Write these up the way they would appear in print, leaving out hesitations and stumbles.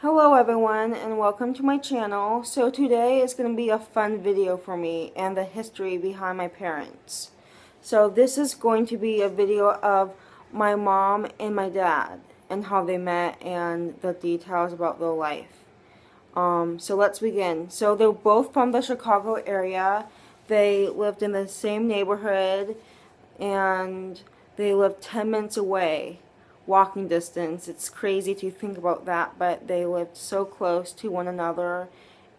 Hello everyone and welcome to my channel. So today is going to be a fun video for me and the history behind my parents. So this is going to be a video of my mom and my dad and how they met and the details about their life. So let's begin. So they're both from the Chicago area. They lived in the same neighborhood and they lived 10 minutes away. Walking distance. It's crazy to think about that, but they lived so close to one another,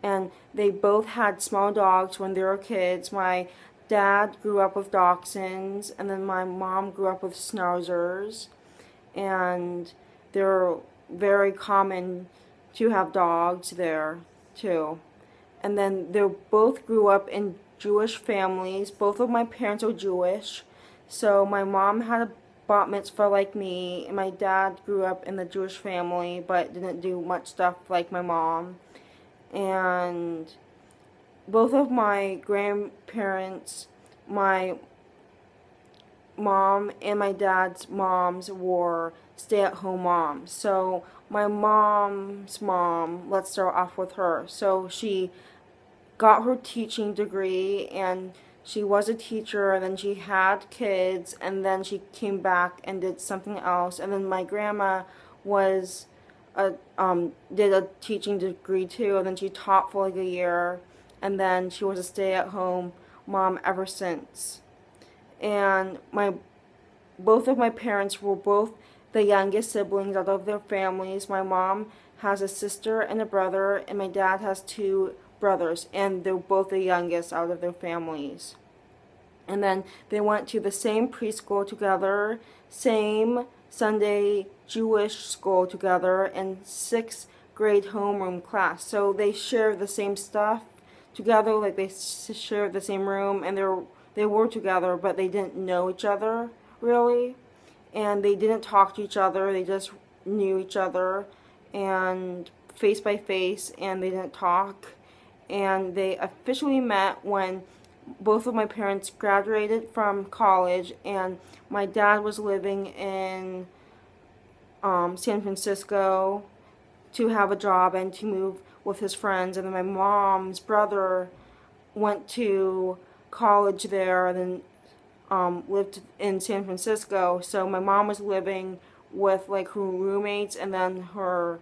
and they both had small dogs when they were kids. My dad grew up with Dachshunds, and then my mom grew up with Schnauzers, and they're very common to have dogs there too. And then they both grew up in Jewish families. Both of my parents are Jewish, so my mom had a bat mitzvah like me, and my dad grew up in the Jewish family but didn't do much stuff like my mom. And both of my grandparents, my mom and my dad's moms, were stay-at-home moms. So my mom's mom, let's start off with her. So she got her teaching degree and she was a teacher, and then she had kids, and then she came back and did something else. And then my grandma was did a teaching degree too, and then she taught for like a year, and then she was a stay-at-home mom ever since. And both of my parents were both the youngest siblings out of their families. My mom has a sister and a brother, and my dad has two brothers, and they're both the youngest out of their families. And then they went to the same preschool together, same Sunday Jewish school together, and 6th grade homeroom class. So they share the same stuff together, like they share the same room, and they were together, but they didn't know each other really, and they didn't talk to each other. They just knew each other and face by face, and they didn't talk. And they officially met when both of my parents graduated from college, and my dad was living in San Francisco to have a job and to move with his friends, and then my mom's brother went to college there and then lived in San Francisco. So my mom was living with like her roommates and then her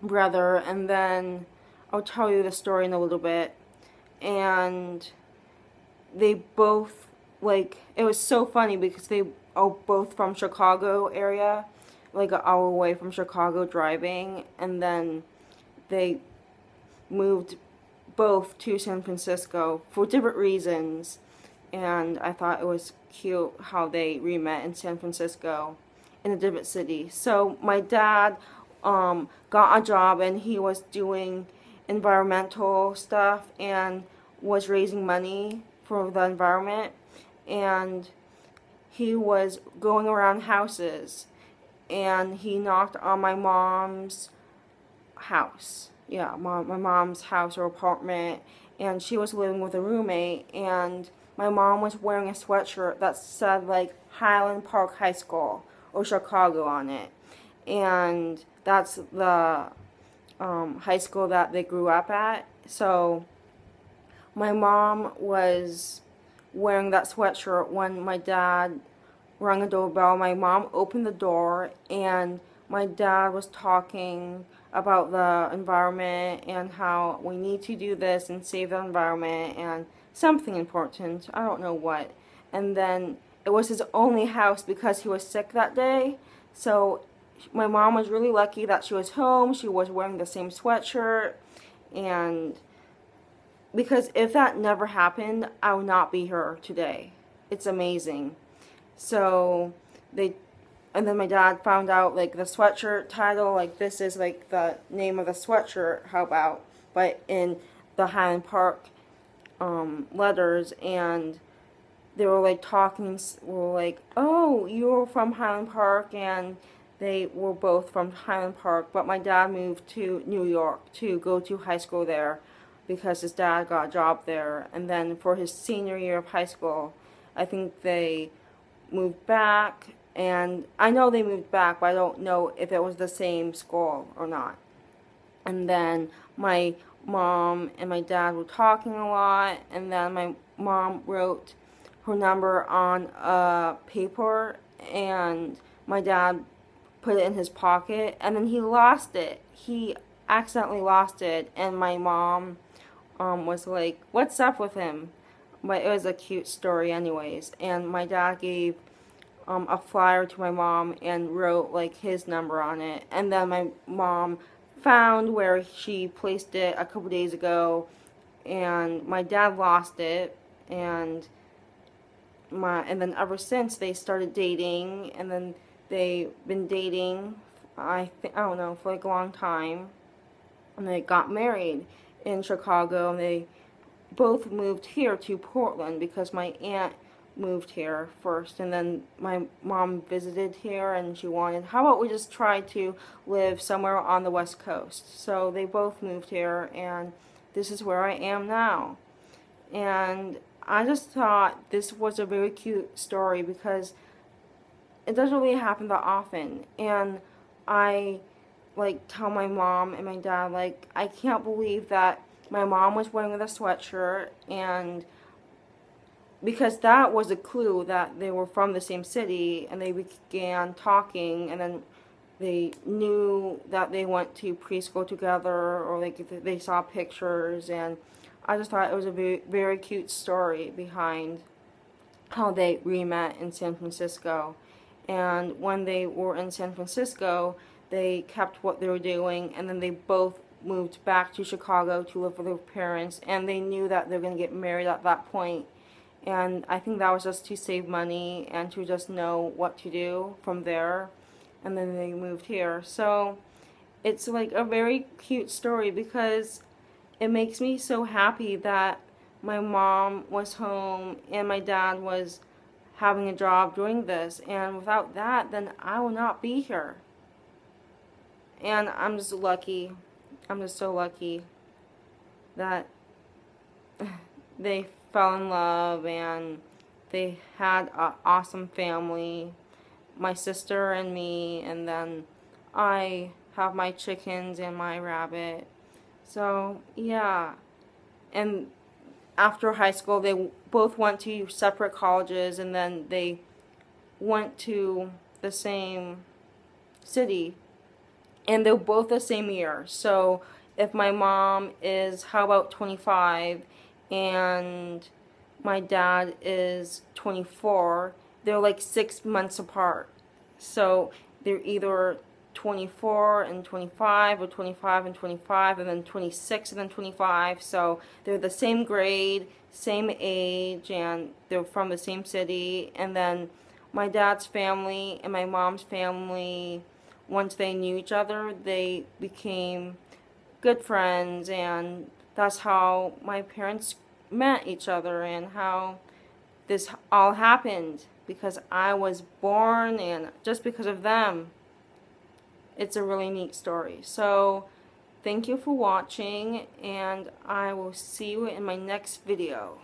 brother, and then I'll tell you the story in a little bit. And they both, like, it was so funny because they are both from Chicago area, like an hour away from Chicago driving, and then they moved both to San Francisco for different reasons. And I thought it was cute how they re-met in San Francisco in a different city. So my dad got a job, and he was doing environmental stuff and was raising money for the environment, and he was going around houses, and he knocked on my mom's house. Yeah, my mom's house or apartment, and she was living with a roommate, and my mom was wearing a sweatshirt that said like Highland Park High School or Chicago on it, and that's the high school that they grew up at. So my mom was wearing that sweatshirt when my dad rang a doorbell. My mom opened the door, and my dad was talking about the environment and how we need to do this and save the environment and something important. I don't know what. And then it was his only house because he was sick that day. So my mom was really lucky that she was home. She was wearing the same sweatshirt, and because if that never happened, I would not be here today. It's amazing. So and then my dad found out like the sweatshirt title, like this is like the name of the sweatshirt, how about, but in the Highland Park letters, and they were like talking, were like, oh, you're from Highland Park, and they were both from Highland Park, but my dad moved to New York to go to high school there because his dad got a job there. And then for his senior year of high school, I think they moved back, and I know they moved back, but I don't know if it was the same school or not. And then my mom and my dad were talking a lot, and then my mom wrote her number on a paper, and my dad put it in his pocket, and then he lost it. He accidentally lost it, and my mom was like, "What's up with him?" But it was a cute story anyways, and my dad gave a flyer to my mom and wrote like his number on it, and then my mom found where she placed it a couple days ago, and my dad lost it, and then ever since they started dating, and then they've been dating, I don't know, for like a long time, and they got married in Chicago, and they both moved here to Portland because my aunt moved here first, and then my mom visited here, and she wanted, how about we just try to live somewhere on the West Coast? So they both moved here, and this is where I am now. And I just thought this was a very cute story because it doesn't really happen that often. And I like tell my mom and my dad, like, I can't believe that my mom was wearing a sweatshirt, and because that was a clue that they were from the same city, and they began talking, and then they knew that they went to preschool together, or like they saw pictures, and I just thought it was a very, very cute story behind how they re-met in San Francisco. And when they were in San Francisco, they kept what they were doing, and then they both moved back to Chicago to live with their parents, and they knew that they were going to get married at that point. And I think that was just to save money and to just know what to do from there. And then they moved here. So it's like a very cute story because it makes me so happy that my mom was home and my dad was having a job doing this. And without that, then I will not be here. And I'm just lucky. I'm just so lucky that they fell in love and they had an awesome family, my sister and me, and then I have my chickens and my rabbit. So yeah, and after high school they both went to separate colleges, and then they went to the same city, and they're both the same year. So if my mom is, how about 25, and my dad is 24, they're like 6 months apart. So they're either 24 and 25, or 25 and 25, and then 26 and then 25. So they're the same grade, same age, and they're from the same city. And then my dad's family and my mom's family, once they knew each other, they became good friends, and that's how my parents met each other, and how this all happened, because I was born, and just because of them. It's a really neat story. So thank you for watching, and I will see you in my next video.